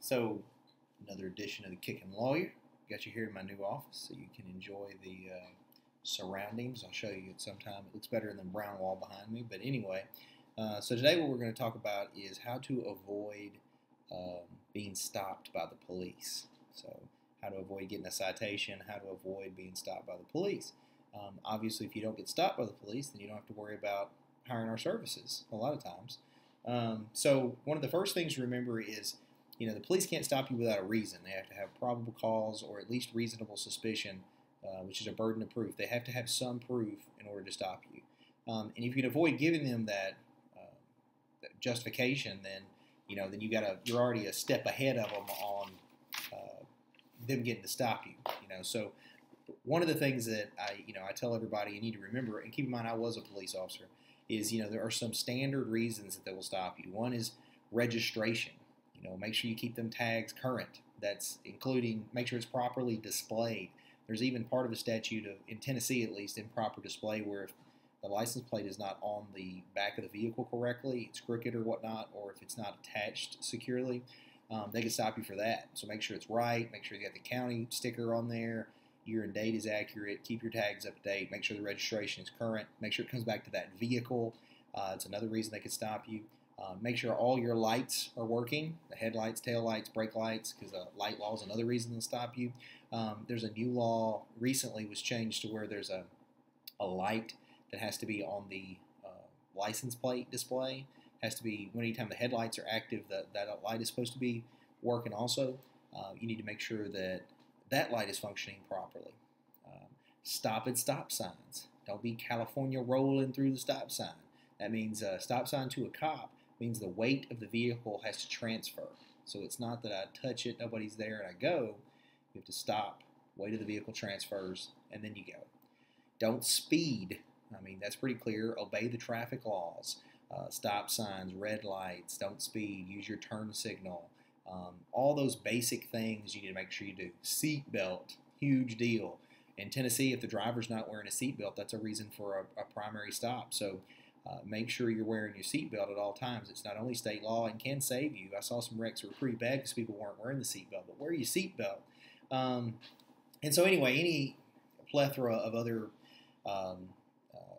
So, another edition of the Kickin Lawyer. Got you here in my new office so you can enjoy the surroundings. I'll show you it sometime. It looks better than the brown wall behind me. But anyway, so today what we're going to talk about is how to avoid being stopped by the police. So, how to avoid getting a citation, how to avoid being stopped by the police. Obviously, if you don't get stopped by the police, then you don't have to worry about hiring our services a lot of times. So one of the first things to remember is, the police can't stop you without a reason. They have to have probable cause or at least reasonable suspicion, which is a burden of proof. They have to have some proof in order to stop you. And if you can avoid giving them that justification, then then you're already a step ahead of them on them getting to stop you. So one of the things that I tell everybody you need to remember, and keep in mind I was a police officer, is there are some standard reasons that they will stop you. One is registration. Make sure you keep them tags current. That's including make sure it's properly displayed. There's even part of a statute in Tennessee, at least, improper display, where if the license plate is not on the back of the vehicle correctly, it's crooked or whatnot, or if it's not attached securely, they can stop you for that. So make sure it's right. Make sure you got the county sticker on there. Year and date is accurate. Keep your tags up to date. Make sure the registration is current. Make sure it comes back to that vehicle. It's another reason they could stop you. Make sure all your lights are working, the headlights, tail lights, brake lights, because light law is another reason to stop you. There's a new law recently was changed to where there's a light that has to be on the license plate display. Has to be, anytime the headlights are active, that light is supposed to be working also. You need to make sure that light is functioning properly. Stop at stop signs. Don't be California rolling through the stop sign. That means a stop sign to a cop means the weight of the vehicle has to transfer. So it's not that I touch it, nobody's there, and I go. You have to stop, weight of the vehicle transfers, and then you go. Don't speed. That's pretty clear. Obey the traffic laws. Stop signs, red lights, don't speed, use your turn signal. All those basic things you need to make sure you do. Seat belt, huge deal. In Tennessee, if the driver's not wearing a seat belt, that's a reason for a primary stop. So make sure you're wearing your seat belt at all times. It's not only state law and can save you. I saw some wrecks that were pretty bad because people weren't wearing the seat belt, but wear your seat belt. And so anyway, any plethora of other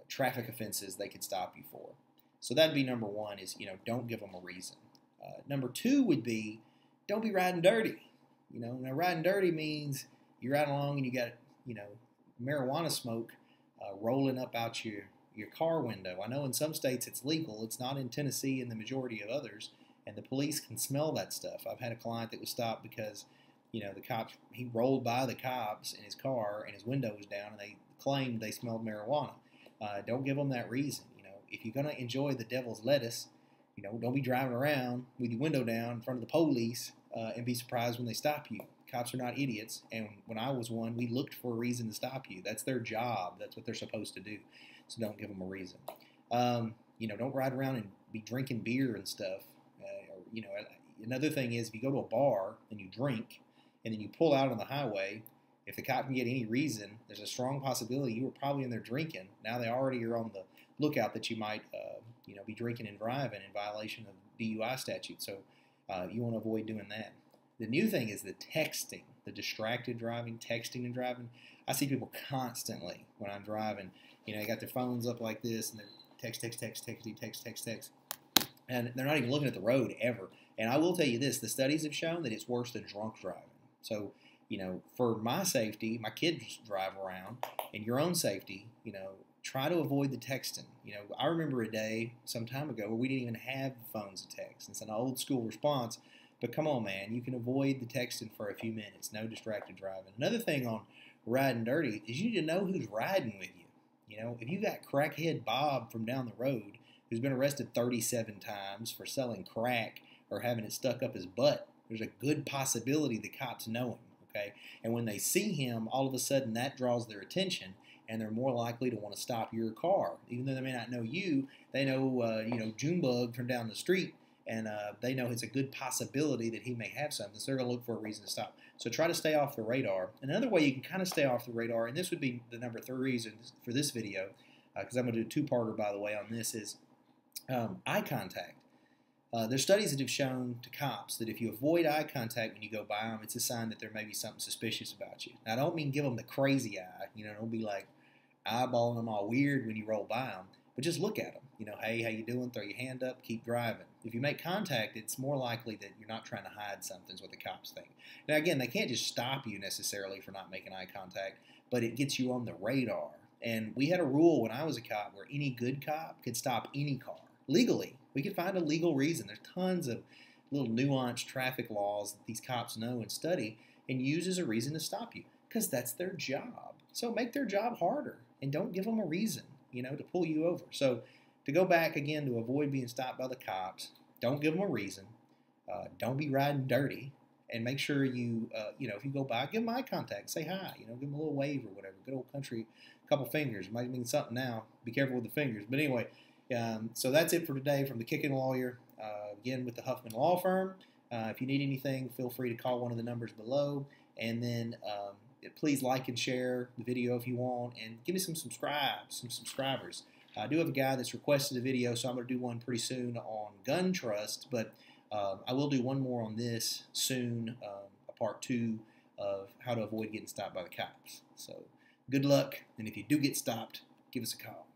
traffic offenses they could stop you for. So that'd be number one is, don't give them a reason. Number two would be, don't be riding dirty. Now riding dirty means you're riding along and you got, marijuana smoke rolling up out your car window. I know in some states it's legal. It's not in Tennessee and the majority of others, and the police can smell that stuff. I've had a client that was stopped because, the cops, he rolled by the cops in his car and his window was down and they claimed they smelled marijuana. Don't give them that reason. If you're going to enjoy the devil's lettuce, don't be driving around with your window down in front of the police and be surprised when they stop you. Cops are not idiots, and when I was one, we looked for a reason to stop you. That's their job. That's what they're supposed to do. So don't give them a reason. Don't ride around and be drinking beer and stuff. Another thing is if you go to a bar and you drink and then you pull out on the highway, if the cop can get any reason, there's a strong possibility you were probably in there drinking. Now they already are on the lookout that you might, be drinking and driving in violation of DUI statute. So you want to avoid doing that. The new thing is the texting, the distracted driving, texting and driving. I see people constantly when I'm driving. They got their phones up like this and they're text, and they're not even looking at the road ever. And I will tell you this: the studies have shown that it's worse than drunk driving. So for my safety, my kids drive around, and your own safety, try to avoid the texting. I remember a day some time ago where we didn't even have phones to text. It's an old school response, but come on, man, you can avoid the texting for a few minutes. No distracted driving. Another thing on riding dirty is you need to know who's riding with you. If you got crackhead Bob from down the road who's been arrested 37 times for selling crack or having it stuck up his butt, there's a good possibility the cops know him. Okay? And when they see him, all of a sudden that draws their attention, and they're more likely to want to stop your car. Even though they may not know you, they know, Junebug from down the street, and they know it's a good possibility that he may have something, so they're going to look for a reason to stop. So try to stay off the radar. Another way you can kind of stay off the radar, and this would be the number 3 reason for this video, because I'm going to do a two-parter, by the way, on this, is eye contact. There's studies that have shown to cops that if you avoid eye contact when you go by them, it's a sign that there may be something suspicious about you. Now, I don't mean give them the crazy eye. Don't be like eyeballing them all weird when you roll by them, but just look at them. Hey, how you doing? Throw your hand up, keep driving. If you make contact, it's more likely that you're not trying to hide something, is what the cops think. Now, again, they can't just stop you necessarily for not making eye contact, but it gets you on the radar. And we had a rule when I was a cop where any good cop could stop any car legally. We could find a legal reason. There's tons of little nuanced traffic laws that these cops know and study and use as a reason to stop you because that's their job. So make their job harder and don't give them a reason, to pull you over. So to go back again, to avoid being stopped by the cops, don't give them a reason. Don't be riding dirty. And make sure you, if you go by, give them eye contact. Say hi. Give them a little wave or whatever. Good old country, couple fingers. Might mean something now. Be careful with the fingers. But anyway, so that's it for today from the Kickin Lawyer. Again, with the Huffman Law Firm. If you need anything, feel free to call one of the numbers below. And then please like and share the video if you want. And give me some subscribers. I do have a guy that's requested a video, so I'm going to do one pretty soon on gun trust. But I will do one more on this soon, a part 2 of how to avoid getting stopped by the cops. So good luck, and if you do get stopped, give us a call.